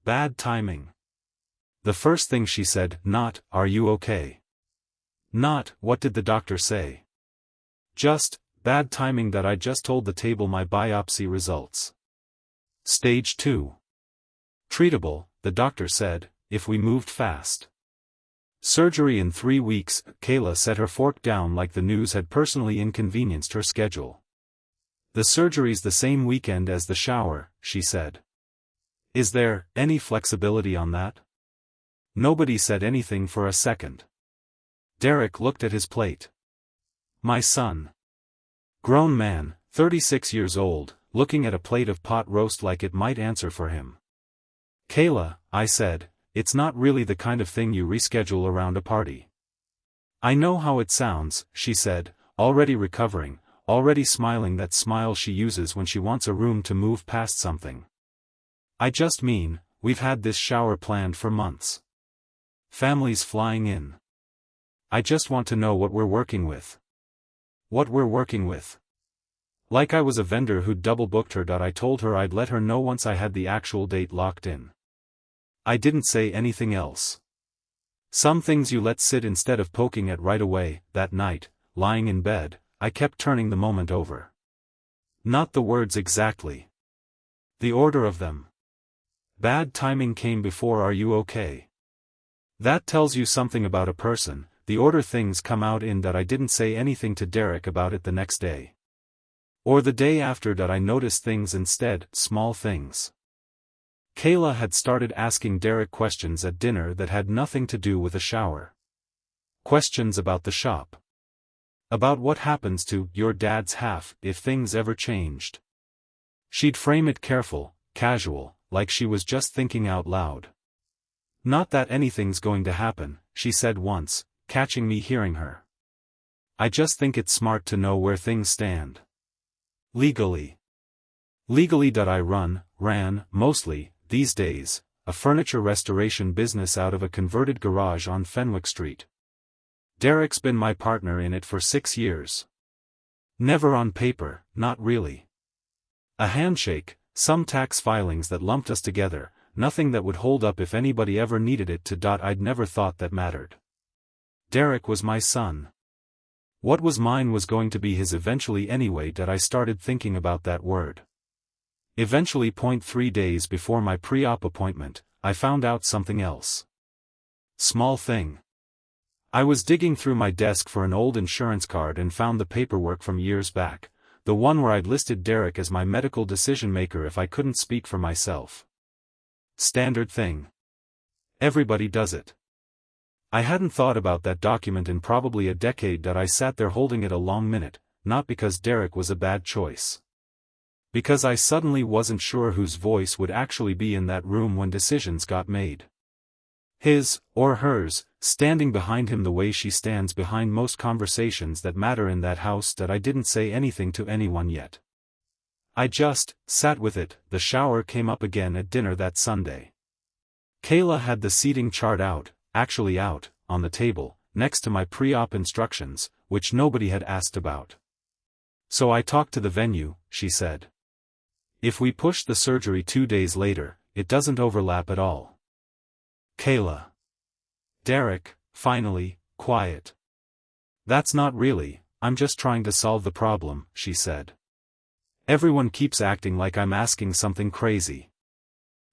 Bad timing. The first thing she said, not, "Are you okay?" Not, "What did the doctor say?" Just, bad timing that I just told the table my biopsy results. Stage 2. Treatable, the doctor said, if we moved fast. Surgery in 3 weeks. Kayla set her fork down like the news had personally inconvenienced her schedule. The surgery's the same weekend as the shower, she said. Is there any flexibility on that? Nobody said anything for a second. Derek looked at his plate. My son. Grown man, 36 years old, looking at a plate of pot roast like it might answer for him. Kayla, I said, it's not really the kind of thing you reschedule around a party. I know how it sounds, she said, already recovering, already smiling that smile she uses when she wants a room to move past something. I just mean, we've had this shower planned for months. Families flying in. I just want to know what we're working with. What we're working with. Like I was a vendor who'd double-booked her. I told her I'd let her know once I had the actual date locked in. I didn't say anything else. Some things you let sit instead of poking at right away. That night, lying in bed, I kept turning the moment over. Not the words exactly. The order of them. Bad timing came before "Are you okay?" That tells you something about a person, the order things come out in. That I didn't say anything to Derek about it the next day. Or the day after. That I noticed things instead, small things. Kayla had started asking Derek questions at dinner that had nothing to do with a shower. Questions about the shop. About what happens to your dad's half if things ever changed. She'd frame it careful, casual, like she was just thinking out loud. Not that anything's going to happen, she said once, catching me hearing her. I just think it's smart to know where things stand. Legally. Legally. I ran, mostly, these days, a furniture restoration business out of a converted garage on Fenwick Street. Derek's been my partner in it for 6 years. Never on paper, not really. A handshake, some tax filings that lumped us together, nothing that would hold up if anybody ever needed it to. I'd never thought that mattered. Derek was my son. What was mine was going to be his eventually anyway. I started thinking about that word. Eventually. 3 days before my pre-op appointment, I found out something else. Small thing. I was digging through my desk for an old insurance card and found the paperwork from years back, the one where I'd listed Derek as my medical decision-maker if I couldn't speak for myself. Standard thing. Everybody does it. I hadn't thought about that document in probably a decade. I sat there holding it a long minute, not because Derek was a bad choice. Because I suddenly wasn't sure whose voice would actually be in that room when decisions got made. His, or hers, standing behind him the way she stands behind most conversations that matter in that house. I didn't say anything to anyone yet. I just sat with it. The shower came up again at dinner that Sunday. Kayla had the seating chart actually out, on the table, next to my pre-op instructions, which nobody had asked about. So I talked to the venue, she said. If we push the surgery 2 days later, it doesn't overlap at all. Kayla. Derek, finally, quiet. That's not really, I'm just trying to solve the problem, she said. Everyone keeps acting like I'm asking something crazy.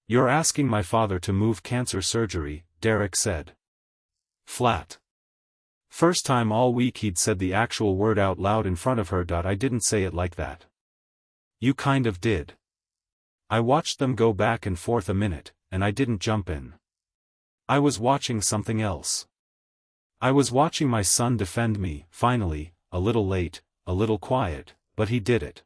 You're asking my father to move cancer surgery, Derek said. Flat. First time all week he'd said the actual word out loud in front of her. I didn't say it like that. You kind of did. I watched them go back and forth a minute, and I didn't jump in. I was watching something else. I was watching my son defend me, finally, a little late, a little quiet, but he did it.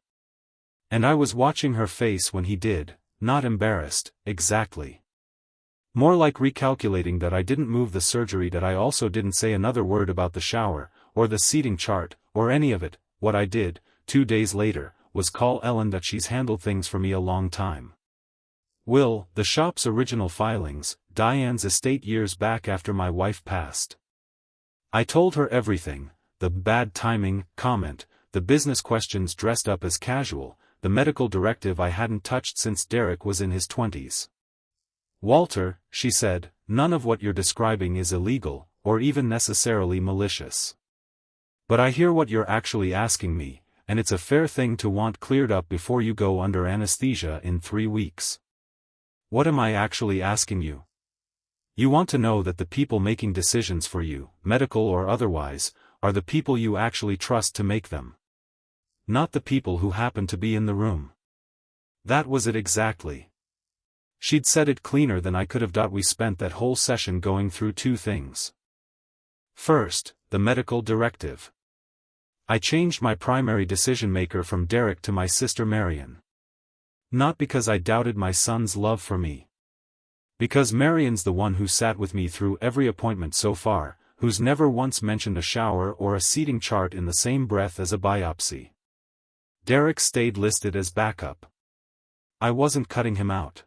And I was watching her face when he did, not embarrassed, exactly. More like recalculating that I didn't move the surgery. I also didn't say another word about the shower, or the seating chart, or any of it. What I did, 2 days later, was call Ellen. She's handled things for me a long time. Will, the shop's original filings, Diane's estate years back after my wife passed. I told her everything, the bad timing comment, the business questions dressed up as casual, the medical directive I hadn't touched since Derek was in his 20s. Walter, she said, none of what you're describing is illegal, or even necessarily malicious. But I hear what you're actually asking me, and it's a fair thing to want cleared up before you go under anesthesia in 3 weeks. What am I actually asking you? You want to know that the people making decisions for you, medical or otherwise, are the people you actually trust to make them. Not the people who happen to be in the room. That was it exactly. She'd said it cleaner than I could have. We spent that whole session going through 2 things. First, the medical directive. I changed my primary decision-maker from Derek to my sister Marion. Not because I doubted my son's love for me. Because Marion's the one who sat with me through every appointment so far, who's never once mentioned a shower or a seating chart in the same breath as a biopsy. Derek stayed listed as backup. I wasn't cutting him out.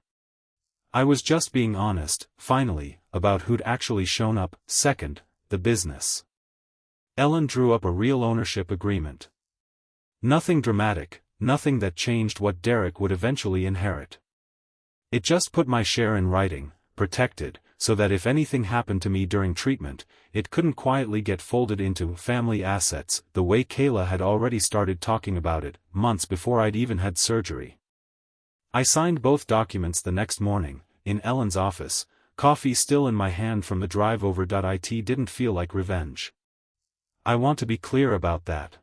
I was just being honest, finally, about who'd actually shown up. Second, the business. Ellen drew up a real ownership agreement. Nothing dramatic, nothing that changed what Derek would eventually inherit. It just put my share in writing, protected, so that if anything happened to me during treatment, it couldn't quietly get folded into family assets, the way Kayla had already started talking about it, months before I'd even had surgery. I signed both documents the next morning, in Ellen's office, coffee still in my hand from the drive over. It didn't feel like revenge. I want to be clear about that.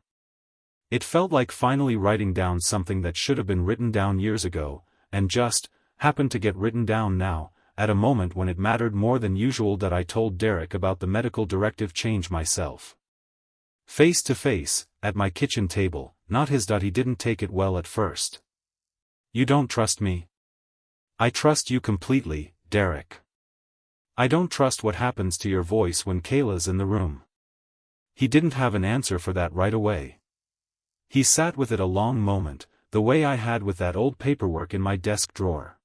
It felt like finally writing down something that should have been written down years ago, and just happened to get written down now, at a moment when it mattered more than usual. I told Derek about the medical directive change myself. Face to face, at my kitchen table, not his. He didn't take it well at first. You don't trust me? I trust you completely, Derek. I don't trust what happens to your voice when Kayla's in the room. He didn't have an answer for that right away. He sat with it a long moment, the way I had with that old paperwork in my desk drawer.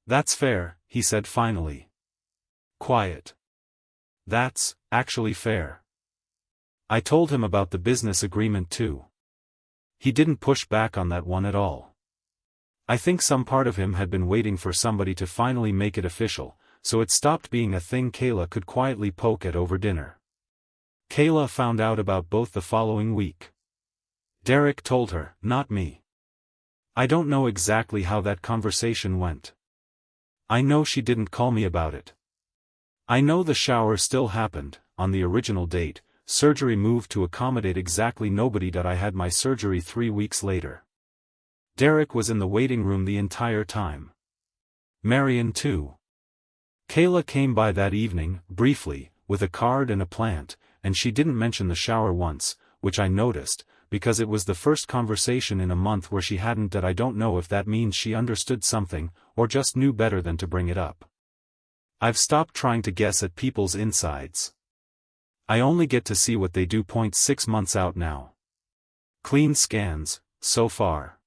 That's fair, he said finally. Quiet. That's actually fair. I told him about the business agreement too. He didn't push back on that one at all. I think some part of him had been waiting for somebody to finally make it official, so it stopped being a thing Kayla could quietly poke at over dinner. Kayla found out about both the following week. Derek told her, not me. I don't know exactly how that conversation went. I know she didn't call me about it. I know the shower still happened, on the original date, surgery moved to accommodate exactly nobody. I had my surgery 3 weeks later. Derek was in the waiting room the entire time. Marion too. Kayla came by that evening, briefly, with a card and a plant, and she didn't mention the shower once, which I noticed, because it was the first conversation in a month where she hadn't. I don't know if that means she understood something, or just knew better than to bring it up. I've stopped trying to guess at people's insides. I only get to see what they do. 6 months out now. Clean scans, so far.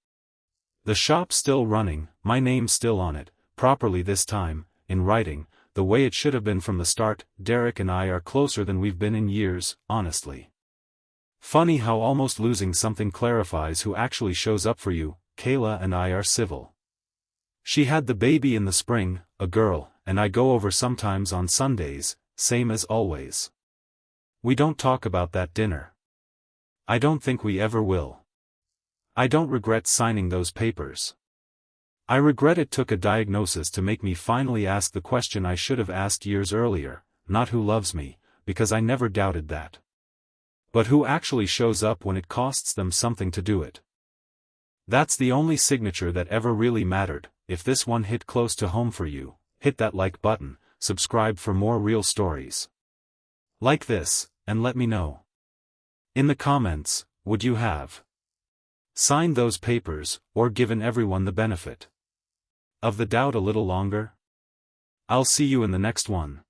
The shop's still running, my name's still on it, properly this time, in writing, the way it should have been from the start. Derek and I are closer than we've been in years, honestly. Funny how almost losing something clarifies who actually shows up for you. Kayla and I are civil. She had the baby in the spring, a girl, and I go over sometimes on Sundays, same as always. We don't talk about that dinner. I don't think we ever will. I don't regret signing those papers. I regret it took a diagnosis to make me finally ask the question I should have asked years earlier, not who loves me, because I never doubted that. But who actually shows up when it costs them something to do it. That's the only signature that ever really mattered. If this one hit close to home for you, hit that like button, subscribe for more real stories like this, and let me know. In the comments, would you have signed those papers, or given everyone the benefit of the doubt a little longer? I'll see you in the next one.